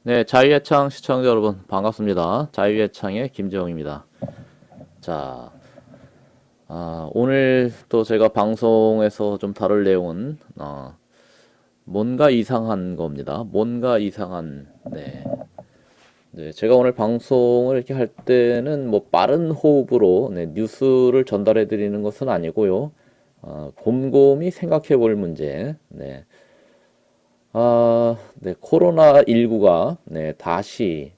네, 자유의 창 시청자 여러분 반갑습니다. 자유의 창의 김재영입니다. 자, 오늘 또 제가 방송에서 좀 다룰 내용은 뭔가 이상한 겁니다. 뭔가 이상한. 네. 네, 제가 오늘 방송을 이렇게 할 때는 뭐 빠른 호흡으로 뉴스를 전달해 드리는 것은 아니고요. 곰곰이 생각해 볼 문제. 네. 네, 코로나19가 다시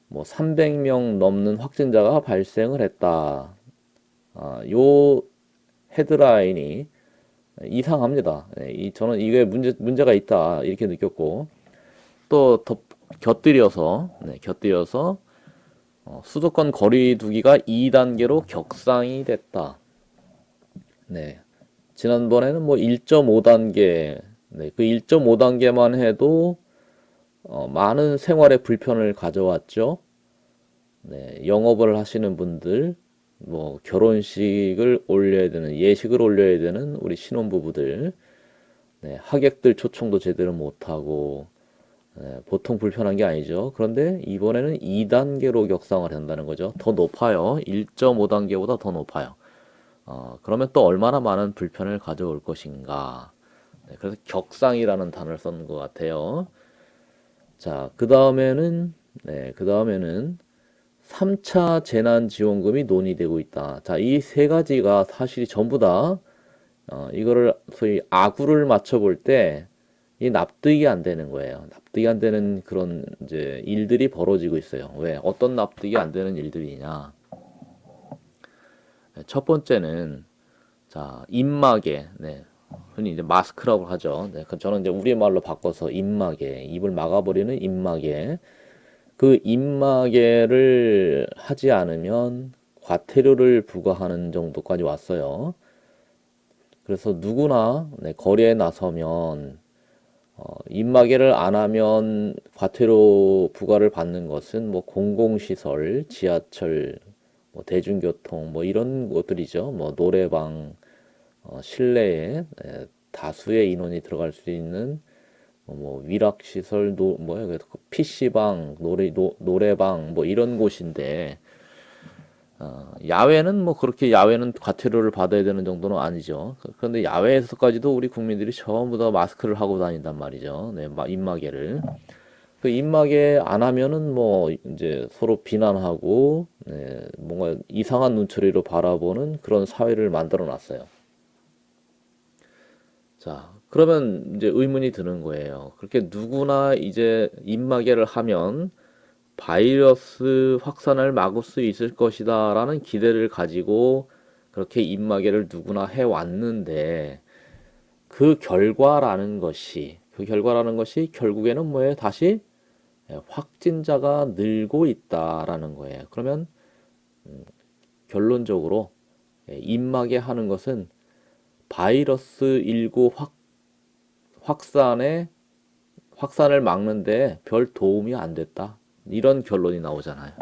뭐 300명 넘는 확진자가 발생을 했다. 요 헤드라인이 이상합니다. 저는 이게 문제가 있다 이렇게 느꼈고 또 곁들여서 수도권 거리 두기가 2단계로 격상이 됐다. 네, 지난번에는 뭐 1.5단계, 그 1.5단계만 해도 많은 생활에 불편을 가져왔죠. 네, 영업을 하시는 분들, 뭐 결혼식을 올려야 되는, 예식을 올려야 되는 우리 신혼부부들, 네, 하객들 초청도 제대로 못하고, 보통 불편한 게 아니죠. 그런데 이번에는 2단계로 격상을 한다는 거죠. 더 높아요. 1.5단계보다 더 높아요. 그러면 또 얼마나 많은 불편을 가져올 것인가. 네, 그래서 격상이라는 단어를 썼는 것 같아요. 자, 그 다음에는 3차 재난지원금이 논의되고 있다. 자, 이 세 가지가 사실 전부 다, 이거를 소위 아구를 맞춰볼 때, 이 납득이 안 되는 거예요. 납득이 안 되는 그런 이제 일들이 벌어지고 있어요. 왜? 어떤 납득이 안 되는 일들이냐? 첫 번째는, 자, 입마개. 네. 흔히 이제 마스크라고 하죠. 네. 저는 이제 우리말로 바꿔서 입마개, 입을 막아버리는 입마개. 그 입마개를 하지 않으면 과태료를 부과하는 정도까지 왔어요. 그래서 누구나 거리에 나서면 입마개를 안 하면 과태료 부과를 받는 것은 뭐 공공시설, 지하철, 뭐 대중교통 뭐 이런 것들이죠. 뭐 노래방, 실내에 다수의 인원이 들어갈 수 있는 뭐 위락시설 뭐야 그 PC방 노래방 뭐 이런 곳인데 야외는 뭐 그렇게 야외는 과태료를 받아야 되는 정도는 아니죠. 그런데 야외에서까지도 우리 국민들이 전부 다 마스크를 하고 다닌단 말이죠. 네, 입마개를. 그 입마개 안 하면은 뭐 이제 서로 비난하고 뭔가 이상한 눈초리로 바라보는 그런 사회를 만들어 놨어요. 자, 그러면 이제 의문이 드는 거예요. 그렇게 누구나 이제 입마개를 하면 바이러스 확산을 막을 수 있을 것이다라는 기대를 가지고 그렇게 입마개를 누구나 해왔는데 그 결과라는 것이 결국에는 뭐예요? 다시 확진자가 늘고 있다라는 거예요. 그러면 결론적으로 입마개 하는 것은 바이러스 19 확산에 확산을 막는데 별 도움이 안 됐다. 이런 결론이 나오잖아요.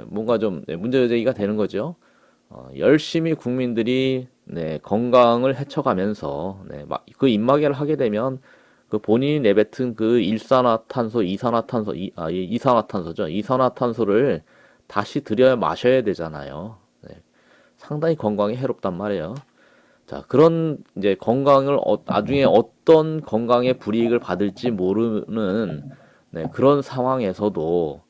뭔가 좀 문제 제기가 되는 거죠. 열심히 국민들이 건강을 헤쳐가면서 그 입마개를 하게 되면 그 본인이 내뱉은 그 일산화탄소, 이산화탄소죠. 이산화탄소를 다시 들여 마셔야 되잖아요. 상당히 건강에 해롭단 말이에요. 자, 그런 이제 나중에 어떤 건강에 불이익을 받을지 모르는 그런 상황에서도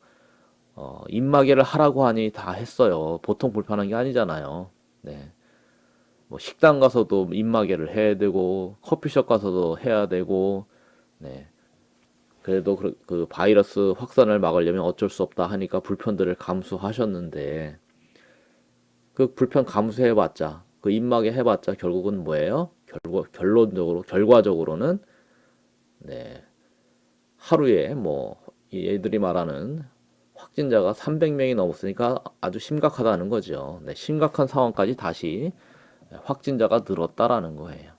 입마개를 하라고 하니 다 했어요. 보통 불편한 게 아니잖아요. 네. 뭐 식당 가서도 입마개를 해야 되고 커피숍 가서도 해야 되고 네. 그래도 그 바이러스 확산을 막으려면 어쩔 수 없다 하니까 불편들을 감수하셨는데 그 불편 감수해봤자 그 입마개 해봤자 결국은 뭐예요? 결과적으로는 네. 하루에 뭐 얘들이 말하는 확진자가 300명이 넘었으니까 아주 심각하다는 거죠. 네, 심각한 상황까지 다시 확진자가 늘었다라는 거예요.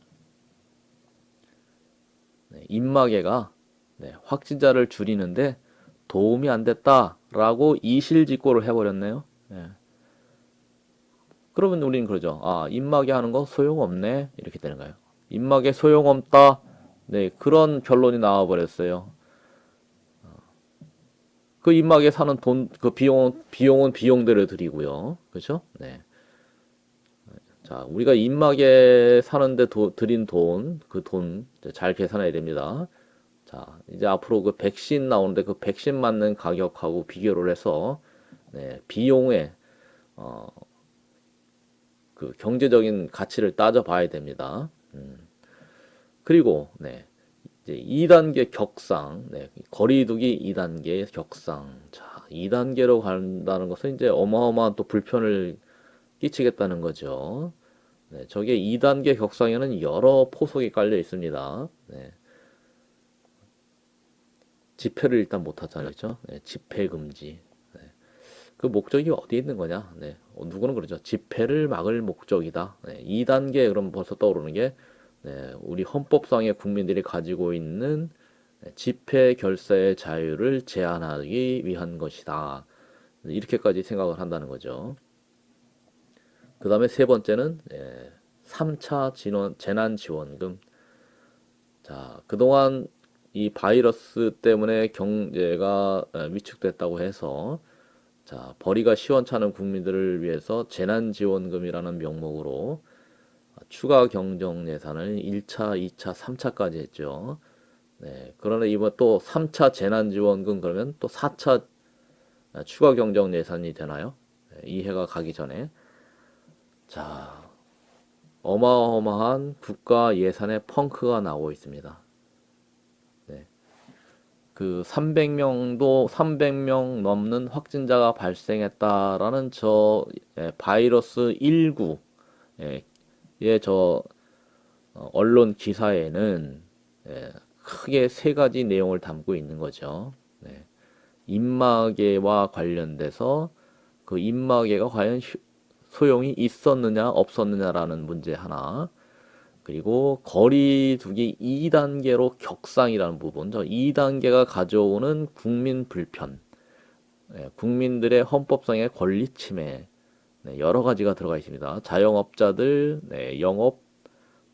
네, 입마개가 확진자를 줄이는데 도움이 안 됐다라고 이실직고를 해버렸네요. 네. 그러면 우리는 그러죠. 아, 입마개 하는 거 소용없네. 이렇게 되는 거예요. 입마개 소용없다. 네, 그런 결론이 나와 버렸어요. 그 입막에 사는 돈, 그 비용은 비용대로 드리고요. 그죠? 네. 자, 우리가 입막에 사는데 들인 돈, 그 돈 잘 계산해야 됩니다. 자, 이제 앞으로 그 백신 나오는데 그 백신 맞는 가격하고 비교를 해서 네, 비용의 어, 그 경제적인 가치를 따져봐야 됩니다. 그리고 네, 이제 2단계 격상, 네, 거리두기 2단계 격상. 자, 2단계로 간다는 것은 이제 어마어마한 또 불편을 끼치겠다는 거죠. 네, 저게 2단계 격상에는 여러 포석이 깔려 있습니다. 네, 집회를 일단 못 하잖아요. 그죠? 네, 집회 금지. 그 목적이 어디에 있는 거냐? 네, 누구는 그러죠. 집회를 막을 목적이다. 네, 2단계 그럼 벌써 떠오르는 게 네, 우리 헌법상의 국민들이 가지고 있는 집회 결사의 자유를 제한하기 위한 것이다. 이렇게까지 생각을 한다는 거죠. 그 다음에 세 번째는 3차 재난지원금. 자, 그동안 이 바이러스 때문에 경제가 위축됐다고 해서 자, 벌이가 시원찮은 국민들을 위해서 재난지원금이라는 명목으로 추가 경정 예산을 1차, 2차, 3차까지 했죠. 네, 그러나 이번 또 3차 재난지원금 그러면 또 4차 추가 경정 예산이 되나요? 네, 이 해가 가기 전에. 자, 어마어마한 국가 예산의 펑크가 나오고 있습니다. 네, 그 300명 넘는 확진자가 발생했다라는 바이러스 19 저 언론 기사에는 크게 세 가지 내용을 담고 있는 거죠. 네. 입마개와 관련돼서 그 입마개가 과연 소용이 있었느냐 없었느냐라는 문제 하나, 그리고 거리두기 2단계로 격상이라는 부분, 저 2단계가 가져오는 국민 불편, 국민들의 헌법상의 권리 침해, 네, 여러 가지가 들어가 있습니다. 자영업자들, 네, 영업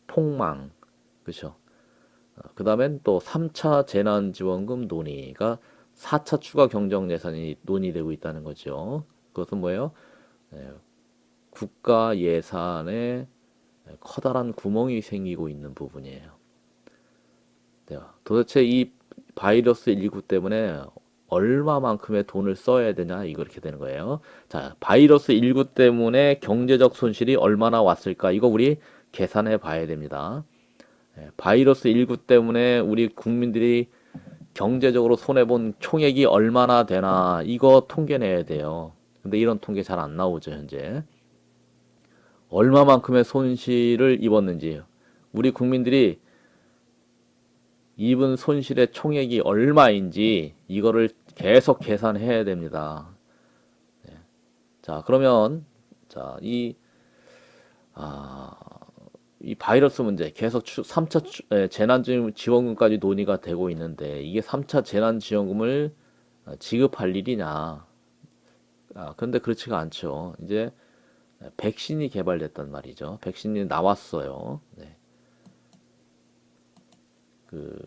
폭망, 그렇죠. 그 다음엔 또 3차 재난지원금 논의가 4차 추가 경정 예산이 논의되고 있다는 거죠. 그것은 뭐예요? 네, 국가 예산에 커다란 구멍이 생기고 있는 부분이에요. 네, 도대체 이 바이러스 19 때문에 얼마만큼의 돈을 써야 되냐 이렇게 되는 거예요. 자, 바이러스 19 때문에 경제적 손실이 얼마나 왔을까? 이거 우리 계산해 봐야 됩니다. 바이러스 19 때문에 우리 국민들이 경제적으로 손해본 총액이 얼마나 되나 이거 통계 내야 돼요. 근데 이런 통계 잘 안 나오죠, 현재. 얼마만큼의 손실을 입었는지, 우리 국민들이 입은 손실의 총액이 얼마인지 이거를 계속 계산해야 됩니다. 자, 그러면 자, 아, 이 바이러스 문제 계속 3차 재난지원금까지 논의가 되고 있는데 이게 3차 재난지원금을 지급할 일이냐? 그런데 그렇지가 않죠. 이제 백신이 개발됐단 말이죠. 백신이 나왔어요. 네. 그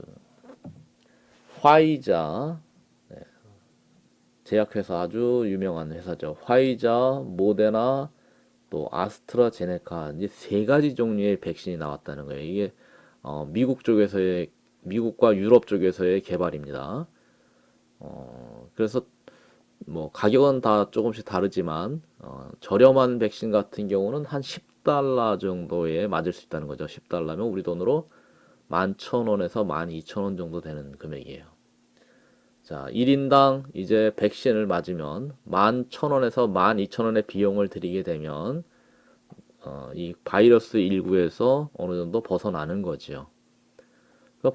화이자 제약회사 아주 유명한 회사죠. 화이자, 모데나, 또 아스트라제네카 이제 세 가지 종류의 백신이 나왔다는 거예요. 이게 미국과 유럽 쪽에서의 개발입니다. 그래서 뭐 가격은 다 조금씩 다르지만 저렴한 백신 같은 경우는 한 10달러 정도에 맞을 수 있다는 거죠. 10달러면 우리 돈으로 11,000원에서 12,000원 정도 되는 금액이에요. 자, 1인당 이제 백신을 맞으면 11,000원에서 12,000원의 비용을 들이게 되면 이 바이러스 19에서 어느 정도 벗어나는 거지요. 그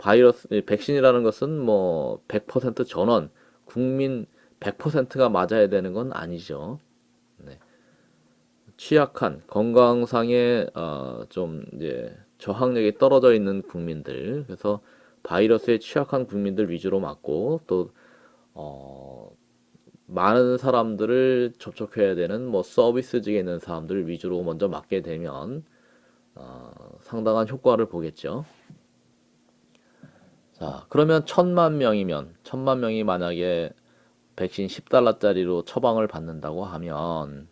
백신이라는 것은 뭐 100% 전원, 국민 100%가 맞아야 되는 건 아니죠. 네. 취약한 건강상의 좀 이제 저항력이 떨어져 있는 국민들, 그래서 바이러스에 취약한 국민들 위주로 맞고 또 어, 많은 사람들을 접촉해야 되는 뭐 서비스직에 있는 사람들 위주로 먼저 맞게 되면 상당한 효과를 보겠죠. 자, 그러면 1000만 명이 만약에 백신 10달러짜리로 처방을 받는다고 하면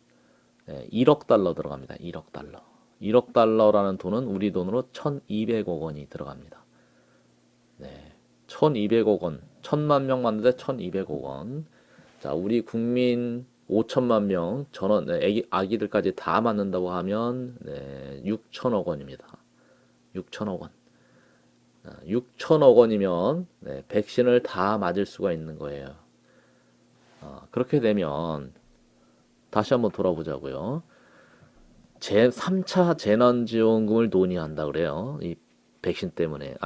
1억 달러 들어갑니다. 1억 달러. 1억 달러라는 돈은 우리 돈으로 1200억 원이 들어갑니다. 네. 1200억 원. 1000만 명 맞는데 1200억 원. 자, 우리 국민 5천만 명 전원 아기들까지 다 맞는다고 하면 6천억 원입니다. 6천억 원. 6천억 원이면 백신을 다 맞을 수가 있는 거예요. 그렇게 되면 다시 한번 돌아보자고요. 3차 재난지원금을 논의한다 그래요. 이 백신 때문에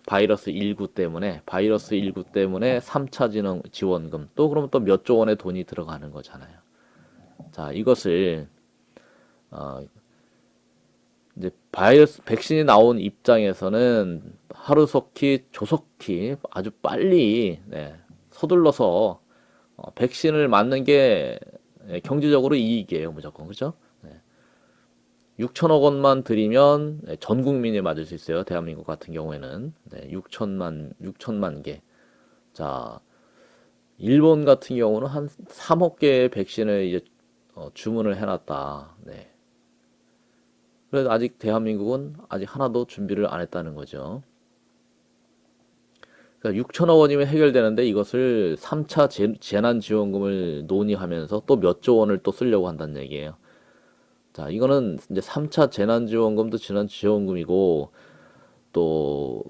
바이러스 19 때문에 3차 지원금 또 그러면 또 몇 조 원의 돈이 들어가는 거잖아요. 자, 이것을 이제 백신이 나온 입장에서는 하루속히 조속히 아주 빨리 서둘러서 백신을 맞는 게 경제적으로 이익이에요, 무조건. 그죠? 6천억 원만 들이면 전 국민이 맞을 수 있어요. 대한민국 같은 경우에는 6천만 개. 자, 일본 같은 경우는 한 3억 개의 백신을 이제 주문을 해놨다. 네. 그래서 아직 대한민국은 아직 하나도 준비를 안 했다는 거죠. 그러니까 6천억 원이면 해결되는데 이것을 3차 재난지원금을 논의하면서 또 몇 조 원을 또 쓰려고 한다는 얘기예요. 자, 이거는 이제 3차 재난지원금도 재난지원금이고 또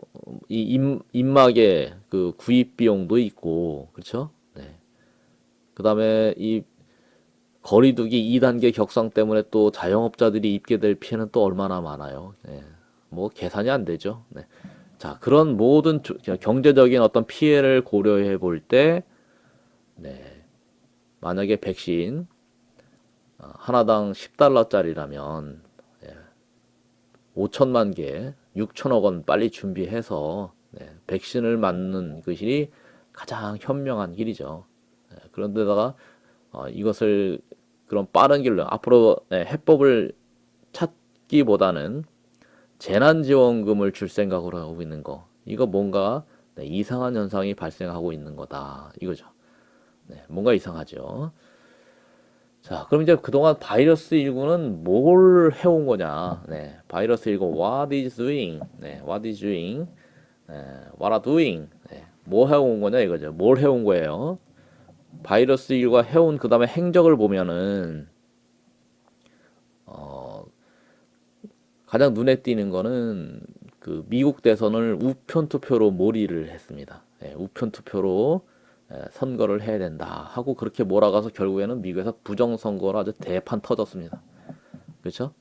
이 입막의 그 구입 비용도 있고 그렇죠? 네. 그다음에 이 거리두기 2단계 격상 때문에 또 자영업자들이 입게 될 피해는 또 얼마나 많아요. 네. 뭐 계산이 안 되죠. 네. 자, 그런 모든 경제적인 어떤 피해를 고려해 볼 때, 만약에 백신 하나당 10달러짜리라면 5천만 개, 6천억 원 빨리 준비해서 백신을 맞는 것이 가장 현명한 길이죠. 그런데다가 이것을 그런 빠른 길로 앞으로 해법을 찾기보다는 재난지원금을 줄 생각으로 하고 있는 거. 이거 뭔가 이상한 현상이 발생하고 있는 거다. 이거죠. 뭔가 이상하죠. 자, 그럼 이제 그동안 바이러스 19는 뭘 해온 거냐? 바이러스 19, what is doing? what is doing? what are doing? 뭐 해온 거냐 이거죠. 뭘 해온 거예요? 바이러스 19가 해온 그 다음에 행적을 보면은 가장 눈에 띄는 거는 그 미국 대선을 우편 투표로 몰이를 했습니다. 우편 투표로 선거를 해야 된다 하고 그렇게 몰아가서 결국에는 미국에서 부정선거로 아주 대판 터졌습니다. 그렇죠?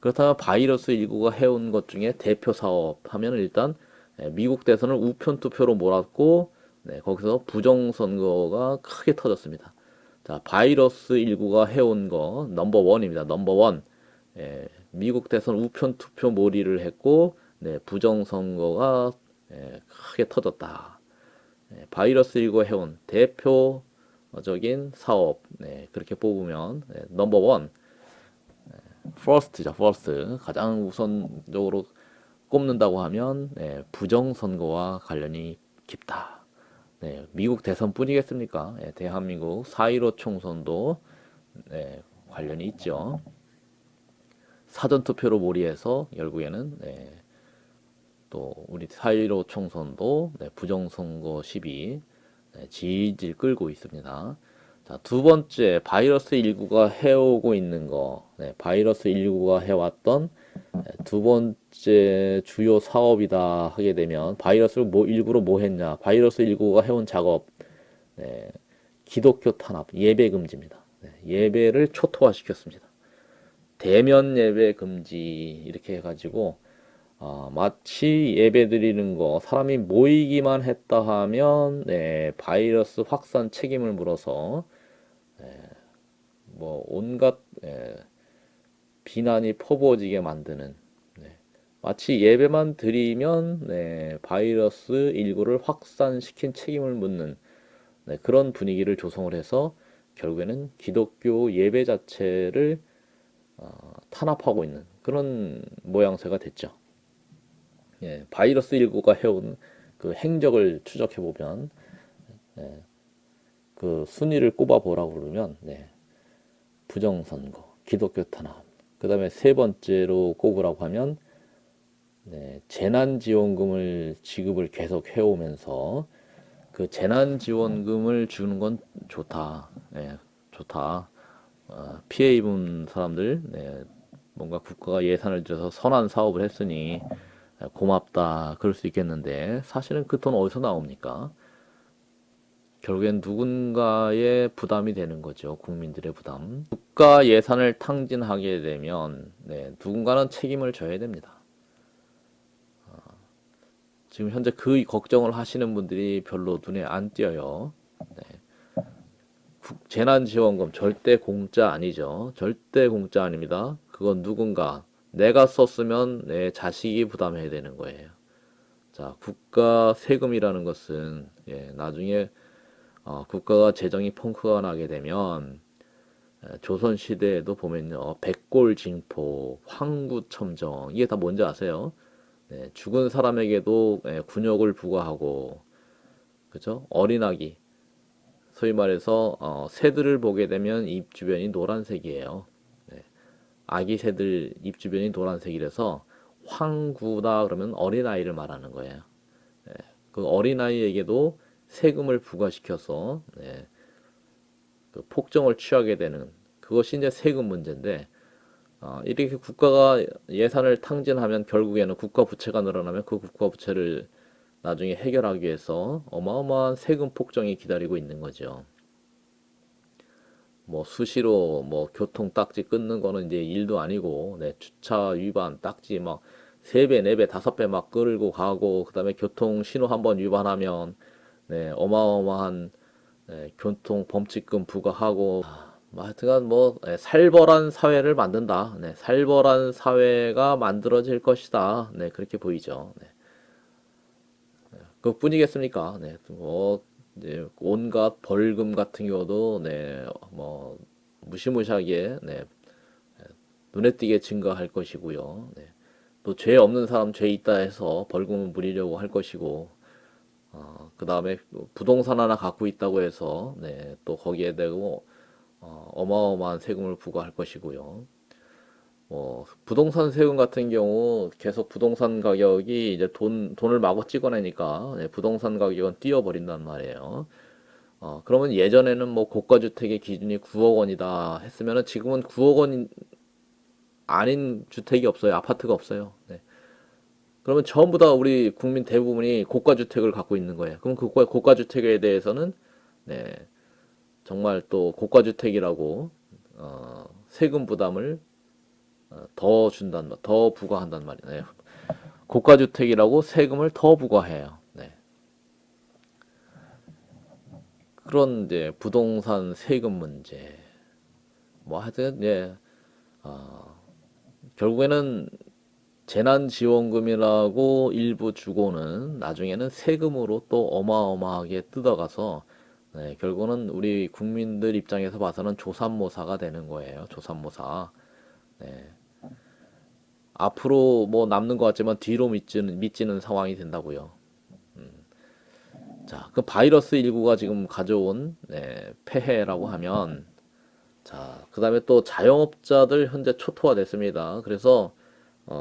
그렇다면 바이러스 19가 해온 것 중에 대표 사업 하면 일단 미국 대선을 우편 투표로 몰았고 거기서 부정선거가 크게 터졌습니다. 자, 바이러스 19가 해온 거 넘버 원입니다. 넘버 원. 미국 대선 우편 투표 몰이를 했고 부정선거가 크게 터졌다. 바이러스 19가 해온 대표적인 사업 그렇게 뽑으면 넘버 원 first죠. first 가장 우선적으로 꼽는다고 하면 부정선거와 관련이 깊다. 미국 대선뿐이겠습니까? 대한민국 4.15 총선도 관련이 있죠. 사전투표로 몰이해서 결국에는 또 우리 4.15 총선도 부정선거 시비 질질 끌고 있습니다. 자, 두 번째 바이러스 19가 해오고 있는 거, 바이러스 19가 해왔던 두 번째 주요 사업이다 하게 되면 바이러스를 19로 뭐 했냐? 바이러스 19가 해온 작업, 기독교 탄압, 예배 금지입니다. 예배를 초토화시켰습니다. 대면 예배 금지 이렇게 해가지고 마치 예배 드리는 거 사람이 모이기만 했다 하면 바이러스 확산 책임을 물어서 뭐 온갖 비난이 퍼부어지게 만드는 마치 예배만 드리면 바이러스 19를 확산시킨 책임을 묻는 그런 분위기를 조성을 해서 결국에는 기독교 예배 자체를 탄압하고 있는 그런 모양새가 됐죠. 예, 바이러스 19가 해온 그 행적을 추적해 보면 그 순위를 꼽아 보라고 그러면 부정선거, 기독교 탄압, 그 다음에 세 번째로 꼽으라고 하면 재난지원금을 지급을 계속 해오면서 그 재난지원금을 주는 건 좋다. 좋다. 피해 입은 사람들, 뭔가 국가가 예산을 들여서 선한 사업을 했으니 고맙다. 그럴 수 있겠는데 사실은 그 돈 어디서 나옵니까? 결국엔 누군가의 부담이 되는 거죠. 국민들의 부담. 국가 예산을 탕진하게 되면 누군가는 책임을 져야 됩니다. 지금 현재 그 걱정을 하시는 분들이 별로 눈에 안 띄어요. 재난지원금 절대 공짜 아니죠. 절대 공짜 아닙니다. 그건 누군가 내가 썼으면 내 자식이 부담해야 되는 거예요. 자, 국가 세금이라는 것은 나중에 국가가 재정이 펑크가 나게 되면 조선 시대에도 보면요, 백골징포, 황구첨정 이게 다 뭔지 아세요? 죽은 사람에게도 군역을 부과하고, 그죠? 어린아기, 소위 말해서 새들을 보게 되면 입 주변이 노란색이에요. 아기 새들 입 주변이 노란색이라서 황구다 그러면 어린아이를 말하는 거예요. 그 어린아이에게도 세금을 부과시켜서 그 폭정을 취하게 되는 그것이 이제 세금 문제인데 이렇게 국가가 예산을 탕진하면 결국에는 국가 부채가 늘어나면 그 국가 부채를 나중에 해결하기 위해서 어마어마한 세금 폭정이 기다리고 있는 거죠. 뭐 수시로 뭐 교통 딱지 끊는 거는 이제 일도 아니고 주차 위반 딱지 막 3배, 4배, 5배 막 끌고 가고 그다음에 교통 신호 한번 위반하면 어마어마한 교통 범칙금 부과하고 뭐 하여튼간 뭐 살벌한 사회를 만든다. 살벌한 사회가 만들어질 것이다. 그렇게 보이죠. 그뿐이겠습니까? 뭐 이제 온갖 벌금 같은 경우도 뭐 무시무시하게 눈에 띄게 증가할 것이고요. 또 죄 없는 사람 죄 있다 해서 벌금을 물리려고 할 것이고 그 다음에 부동산 하나 갖고 있다고 해서 또 거기에 대고 어마어마한 세금을 부과할 것이고요. 부동산 세금 같은 경우 계속 부동산 가격이 이제 돈을 마구 찍어내니까 부동산 가격은 뛰어버린단 말이에요. 그러면 예전에는 뭐 고가주택의 기준이 9억 원이다 했으면은 지금은 9억 원 아닌 주택이 없어요. 아파트가 없어요. 그러면 전부 다 우리 국민 대부분이 고가주택을 갖고 있는 거예요. 그럼 그 고가주택에 대해서는 네, 정말 또 고가주택이라고 세금 부담을 더 부과한단 말이에요. 고가주택이라고 세금을 더 부과해요. 그런 이제 부동산 세금 문제, 뭐 하여튼 결국에는 재난지원금이라고 일부 주고는 나중에는 세금으로 또 어마어마하게 뜯어가서 결국은 우리 국민들 입장에서 봐서는 조삼모사가 되는 거예요. 조삼모사. 앞으로 뭐 남는 것 같지만 뒤로 미치는 상황이 된다고요. 자, 그 바이러스 19가 지금 가져온 폐해라고 하면 자, 그다음에 또 자영업자들 현재 초토화됐습니다. 그래서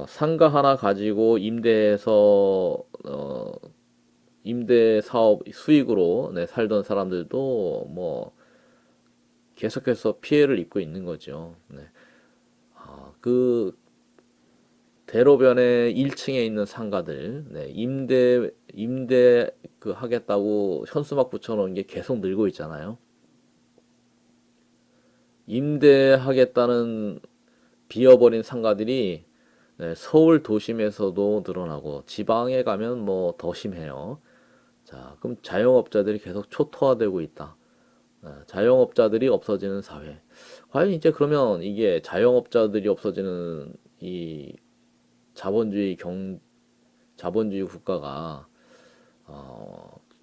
상가 하나 가지고 임대 사업 수익으로 살던 사람들도 뭐 계속해서 피해를 입고 있는 거죠. 그 대로변에 1층에 있는 상가들, 임대 그 하겠다고 현수막 붙여놓은 게 계속 늘고 있잖아요. 임대하겠다는 비어버린 상가들이 서울 도심에서도 늘어나고 지방에 가면 뭐 더 심해요. 자, 그럼 자영업자들이 계속 초토화되고 있다. 자영업자들이 없어지는 사회. 과연 이제 그러면 이게 자영업자들이 없어지는 이 자본주의 국가가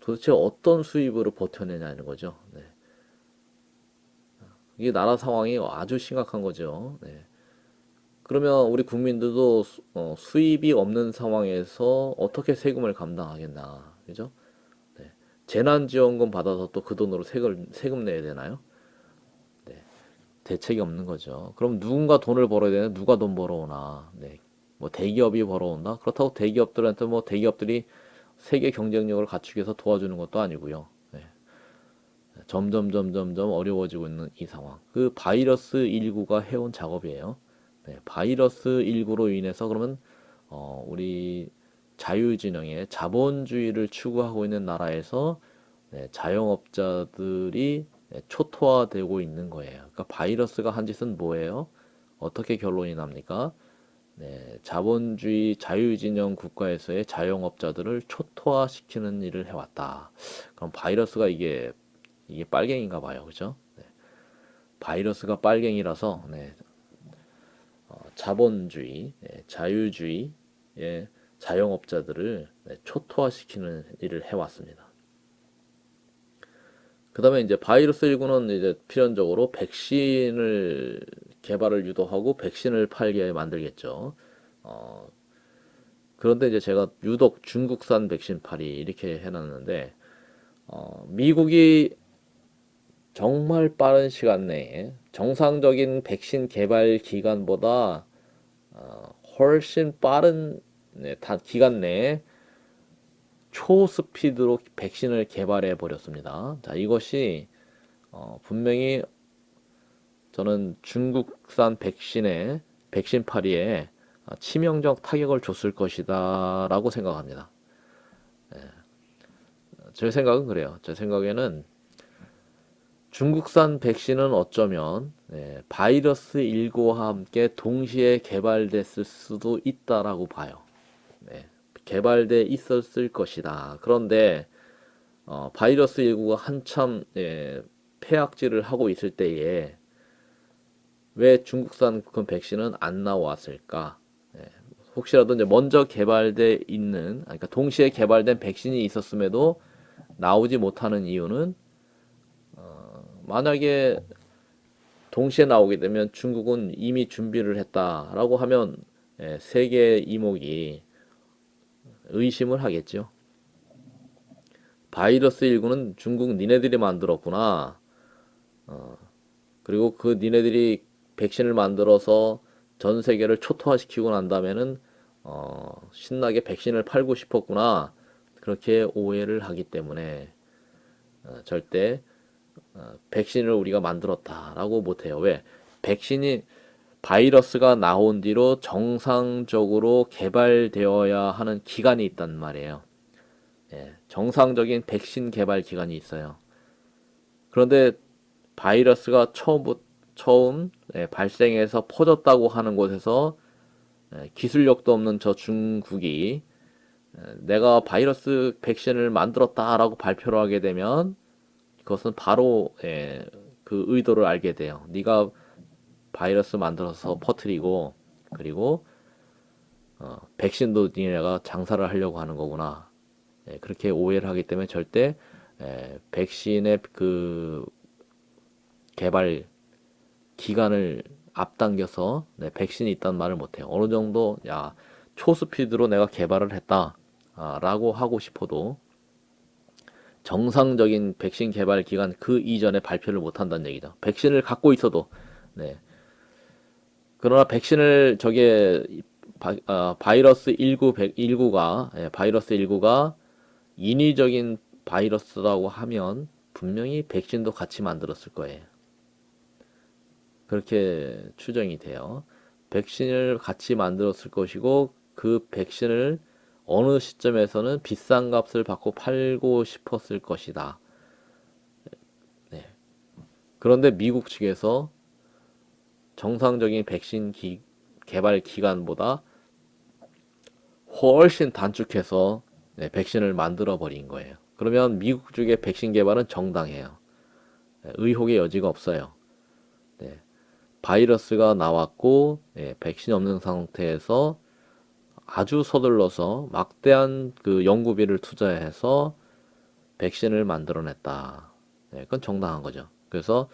도대체 어떤 수입으로 버텨내냐는 거죠. 이게 나라 상황이 아주 심각한 거죠. 그러면 우리 국민들도 수입이 없는 상황에서 어떻게 세금을 감당하겠나, 그죠? 네. 재난지원금 받아서 또 그 돈으로 세금 내야 되나요? 네. 대책이 없는 거죠. 그럼 누군가 돈을 벌어야 되는 누가 돈 벌어오나? 네. 뭐 대기업이 벌어온다? 그렇다고 대기업들한테 뭐 대기업들이 세계 경쟁력을 갖추기 위해서 도와주는 것도 아니고요. 네. 점점 어려워지고 있는 이 상황. 그 바이러스 19가 해온 작업이에요. 네. 바이러스 19로 인해서 그러면 우리 자유진영의 자본주의를 추구하고 있는 나라에서 네, 자영업자들이 네, 초토화되고 있는 거예요. 그러니까 바이러스가 한 짓은 뭐예요? 어떻게 결론이 납니까? 네, 자본주의 자유진영 국가에서의 자영업자들을 초토화시키는 일을 해왔다. 그럼 바이러스가 이게 빨갱인가 봐요, 그죠? 네, 바이러스가 빨갱이라서 네, 자본주의, 네, 자유주의의 자영업자들을 네, 초토화시키는 일을 해왔습니다. 그 다음에 이제 바이러스 19는 이제 필연적으로 백신을 개발을 유도하고 백신을 팔게 만들겠죠. 어, 그런데 이제 제가 유독 중국산 백신 팔이 이렇게 해놨는데, 미국이 정말 빠른 시간 내에 정상적인 백신 개발 기간보다 훨씬 빠른 네, 단 기간 내에 초스피드로 백신을 개발해 버렸습니다. 자, 이것이 분명히 저는 중국산 백신 파리에 치명적 타격을 줬을 것이다라고 생각합니다. 제 생각은 그래요. 제 생각에는 중국산 백신은 어쩌면 바이러스 19와 함께 동시에 개발됐을 수도 있다라고 봐요. 네, 개발돼 있었을 것이다. 그런데 바이러스 19가 한참 폐악질을 하고 있을 때에 왜 중국산 그 백신은 안 나왔을까? 예, 혹시라도 이제 먼저 개발돼 있는, 그러니까 동시에 개발된 백신이 있었음에도 나오지 못하는 이유는 만약에 동시에 나오게 되면 중국은 이미 준비를 했다라고 하면 세계 이목이 의심을 하겠죠. 바이러스 19는 중국 니네들이 만들었구나. 그리고 그 니네들이 백신을 만들어서 전 세계를 초토화시키고 난 다음에는 신나게 백신을 팔고 싶었구나. 그렇게 오해를 하기 때문에 절대 백신을 우리가 만들었다라고 못해요. 왜? 백신이 바이러스가 나온 뒤로 정상적으로 개발되어야 하는 기간이 있단 말이에요. 예, 정상적인 백신 개발 기간이 있어요. 그런데 바이러스가 처음 발생해서 퍼졌다고 하는 곳에서 기술력도 없는 저 중국이 내가 바이러스 백신을 만들었다라고 발표를 하게 되면 그것은 바로 그 의도를 알게 돼요. 네가 바이러스 만들어서 퍼뜨리고 그리고 백신도 니네가 장사를 하려고 하는 거구나. 그렇게 오해를 하기 때문에 절대 백신의 그 개발 기간을 앞당겨서 백신이 있다는 말을 못해요. 어느 정도 야 초스피드로 내가 개발을 했다 라고 하고 싶어도 정상적인 백신 개발 기간 그 이전에 발표를 못 한다는 얘기죠. 백신을 갖고 있어도 네. 그러나 백신을 바이러스 19가 인위적인 바이러스라고 하면 분명히 백신도 같이 만들었을 거예요. 그렇게 추정이 돼요. 백신을 같이 만들었을 것이고 그 백신을 어느 시점에서는 비싼 값을 받고 팔고 싶었을 것이다. 네. 그런데 미국 측에서 정상적인 백신 개발 기간보다 훨씬 단축해서 백신을 만들어 버린 거예요. 그러면 미국 쪽의 백신 개발은 정당해요. 의혹의 여지가 없어요. 네. 바이러스가 나왔고 백신이 없는 상태에서 아주 서둘러서 막대한 그 연구비를 투자해서 백신을 만들어냈다. 그건 정당한 거죠. 그래서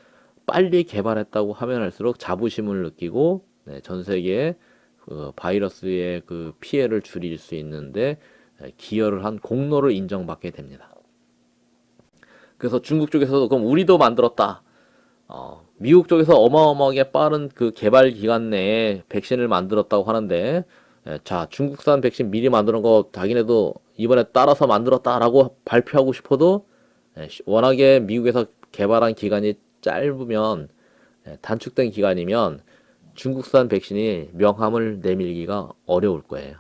빨리 개발했다고 하면 할수록 자부심을 느끼고 네, 전 세계에 그 바이러스의 그 피해를 줄일 수 있는데 기여를 한 공로를 인정받게 됩니다. 그래서 중국 쪽에서도 그럼 우리도 만들었다. 미국 쪽에서 어마어마하게 빠른 그 개발 기간 내에 백신을 만들었다고 하는데, 자, 중국산 백신 미리 만드는 거 자기네도 이번에 따라서 만들었다라고 발표하고 싶어도, 워낙에 미국에서 개발한 기간이 짧으면, 단축된 기간이면 중국산 백신이 명함을 내밀기가 어려울 거예요.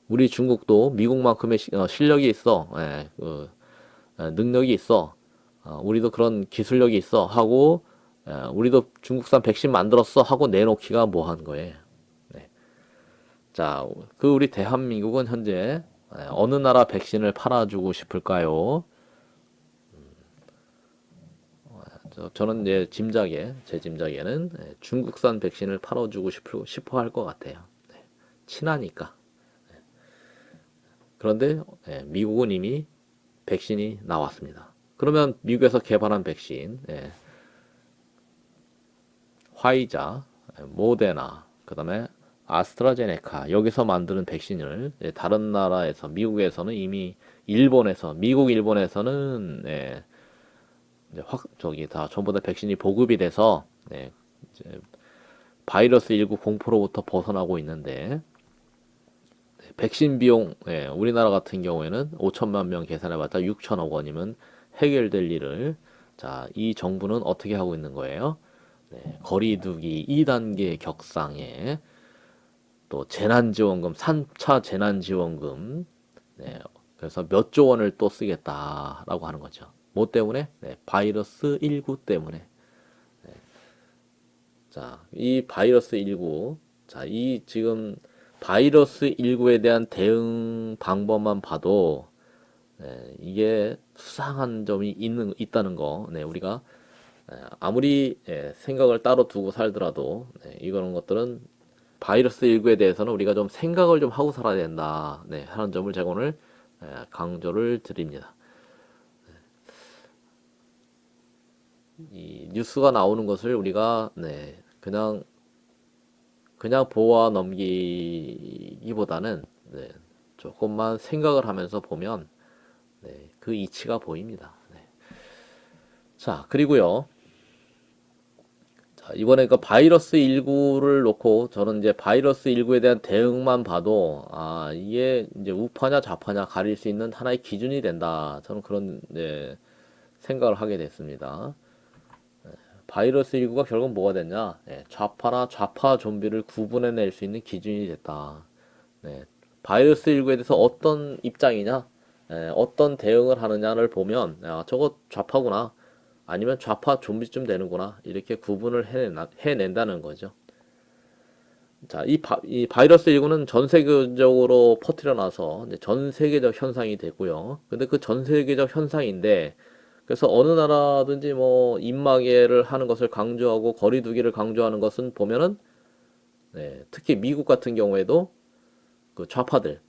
우리 중국도 미국만큼의 실력이 있어, 능력이 있어, 우리도 그런 기술력이 있어 하고, 우리도 중국산 백신 만들었어 하고 내놓기가 뭐한 거예요. 네. 자, 그 우리 대한민국은 현재 어느 나라 백신을 팔아주고 싶을까요? 저는 이제 제 짐작에는 중국산 백신을 팔아주고 싶어 할 것 같아요. 네. 친하니까. 그런데 미국은 이미 백신이 나왔습니다. 그러면 미국에서 개발한 백신, 화이자, 모데나, 그 다음에 아스트라제네카, 여기서 만드는 백신을 다른 나라에서, 미국에서는 이미 미국, 일본에서는 이제 저기 다 전부 다 백신이 보급이 돼서 이제 바이러스 19 공포로부터 벗어나고 있는데 백신 비용, 우리나라 같은 경우에는 5천만 명 계산해봤자 6천억 원이면 해결될 일을 자, 이 정부는 어떻게 하고 있는 거예요? 거리두기 2단계 격상에 또 재난지원금, 3차 재난지원금, 그래서 몇 조 원을 또 쓰겠다라고 하는 거죠. 뭐 때문에? 바이러스 19 때문에. 자, 이 바이러스 19, 자, 이 지금 바이러스 19에 대한 대응 방법만 봐도 이게 수상한 점이 있다는 거, 우리가 아무리 생각을 따로 두고 살더라도 이런 것들은 바이러스 19에 대해서는 우리가 좀 생각을 좀 하고 살아야 된다, 하는 점을 제가 오늘 강조를 드립니다. 이 뉴스가 나오는 것을 우리가 그냥 보아 넘기기보다는 조금만 생각을 하면서 보면 그 이치가 보입니다. 자, 그리고요. 자, 이번에 그 바이러스 19를 놓고 저는 이제 바이러스 19에 대한 대응만 봐도 이게 이제 우파냐 좌파냐 가릴 수 있는 하나의 기준이 된다. 저는 그런 생각을 하게 됐습니다. 바이러스 19가 결국 뭐가 됐냐? 좌파나 좌파 좀비를 구분해낼 수 있는 기준이 됐다. 바이러스 19에 대해서 어떤 입장이냐, 어떤 대응을 하느냐를 보면, 저거 좌파구나, 아니면 좌파 좀비쯤 되는구나, 이렇게 구분을 해낸다는 거죠. 자, 이 바이러스 19는 전 세계적으로 퍼뜨려 나서 전 세계적 현상이 되고요. 근데 그 전 세계적 현상인데, 그래서 어느 나라든지 뭐 입마개를 하는 것을 강조하고 거리두기를 강조하는 것은 보면은 특히 미국 같은 경우에도 그 좌파들,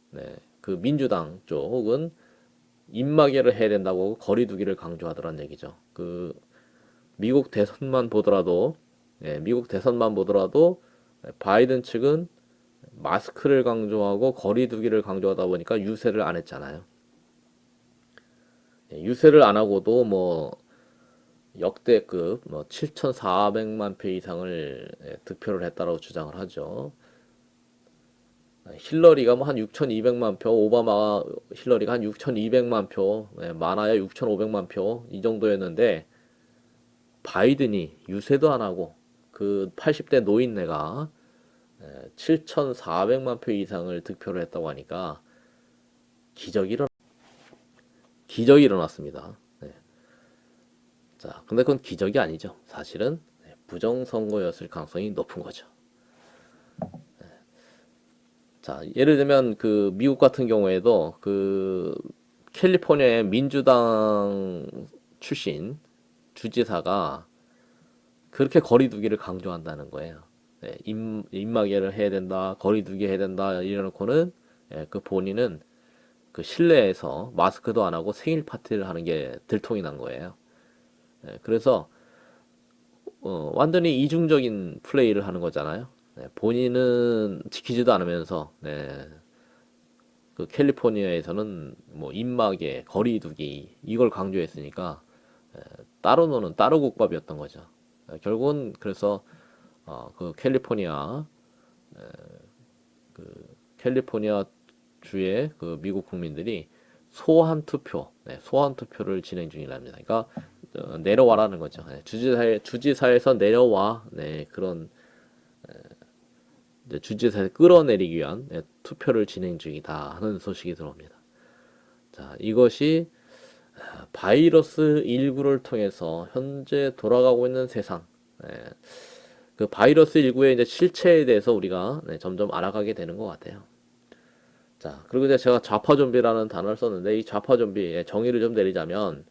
그 민주당 쪽은 입마개를 해야 된다고 거리두기를 강조하더란 얘기죠. 그 미국 대선만 보더라도 미국 대선만 보더라도 바이든 측은 마스크를 강조하고 거리두기를 강조하다 보니까 유세를 안 했잖아요. 유세를 안 하고도 뭐 역대급 뭐 7,400만 표 이상을 득표를 했다라고 주장을 하죠. 힐러리가 뭐 한 6,200만 표, 오바마 힐러리가 한 6,200만 표, 많아야 6,500만 표 이 정도였는데 바이든이 유세도 안 하고 그 80대 노인네가 7,400만 표 이상을 득표를 했다고 하니까 기적이 일어났습니다. 자, 근데 그건 기적이 아니죠. 사실은 부정선거였을 가능성이 높은 거죠. 자, 예를 들면 그 미국 같은 경우에도 그 캘리포니아의 민주당 출신 주지사가 그렇게 거리두기를 강조한다는 거예요. 입마개를 해야 된다, 거리두기 해야 된다 이래놓고는 그 본인은 그 실내에서 마스크도 안 하고 생일 파티를 하는 게 들통이 난 거예요. 그래서 완전히 이중적인 플레이를 하는 거잖아요. 네, 본인은 지키지도 않으면서, 네, 그 캘리포니아에서는 뭐 입마개, 거리두기 이걸 강조했으니까 따로 노는 따로 국밥이었던 거죠. 결국은 그래서 그 캘리포니아 주의 그 미국 국민들이 소환 투표, 네, 소환 투표를 진행 중이랍니다. 그러니까 내려와라는 거죠. 네, 주지사에서 내려와, 네, 그런 이제 주지사에 끌어내리기 위한 네, 투표를 진행 중이다 하는 소식이 들어옵니다. 자, 이것이 바이러스 19를 통해서 현재 돌아가고 있는 세상, 네, 그 바이러스 19의 이제 실체에 대해서 우리가 네, 점점 알아가게 되는 것 같아요. 자, 그리고 이제 제가 좌파 좀비라는 단어를 썼는데 이 좌파 좀비의 정의를 좀 내리자면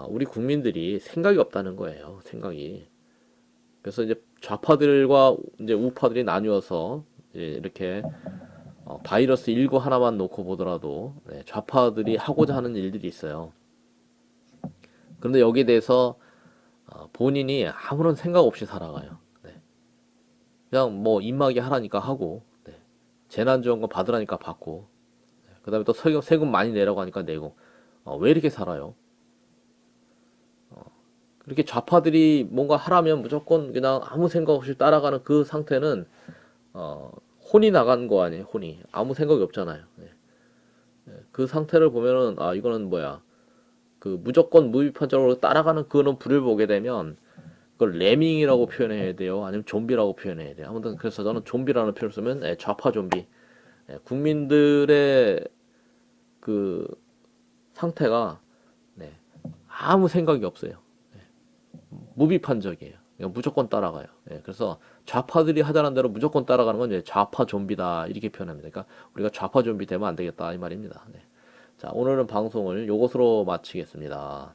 우리 국민들이 생각이 없다는 거예요. 생각이. 그래서 이제 좌파들과 이제 우파들이 나뉘어서 이제 이렇게 바이러스 19 하나만 놓고 보더라도 네, 좌파들이 하고자 하는 일들이 있어요. 그런데 여기에 대해서 본인이 아무런 생각 없이 살아가요. 네. 그냥 뭐 입마개 하라니까 하고 네. 재난지원금 받으라니까 받고 그 다음에 또 세금 많이 내라고 하니까 내고 왜 이렇게 살아요? 그렇게 좌파들이 뭔가 하라면 무조건 그냥 아무 생각 없이 따라가는 그 상태는 혼이 나간 거 아니에요? 혼이 아무 생각이 없잖아요. 네. 그 상태를 보면은 이거는 뭐야? 그 무조건 무비판적으로 따라가는 그런 불을 보게 되면 그걸 레밍이라고 표현해야 돼요? 아니면 좀비라고 표현해야 돼요? 아무튼 그래서 저는 좀비라는 표현을 쓰면 좌파 좀비. 국민들의 그 상태가 네, 아무 생각이 없어요. 무비판적이에요. 그냥 무조건 따라가요. 그래서 좌파들이 하자는 대로 무조건 따라가는 건 이제 좌파 좀비다 이렇게 표현합니다. 그러니까 우리가 좌파 좀비 되면 안 되겠다 이 말입니다. 네. 자, 오늘은 방송을 요것으로 마치겠습니다.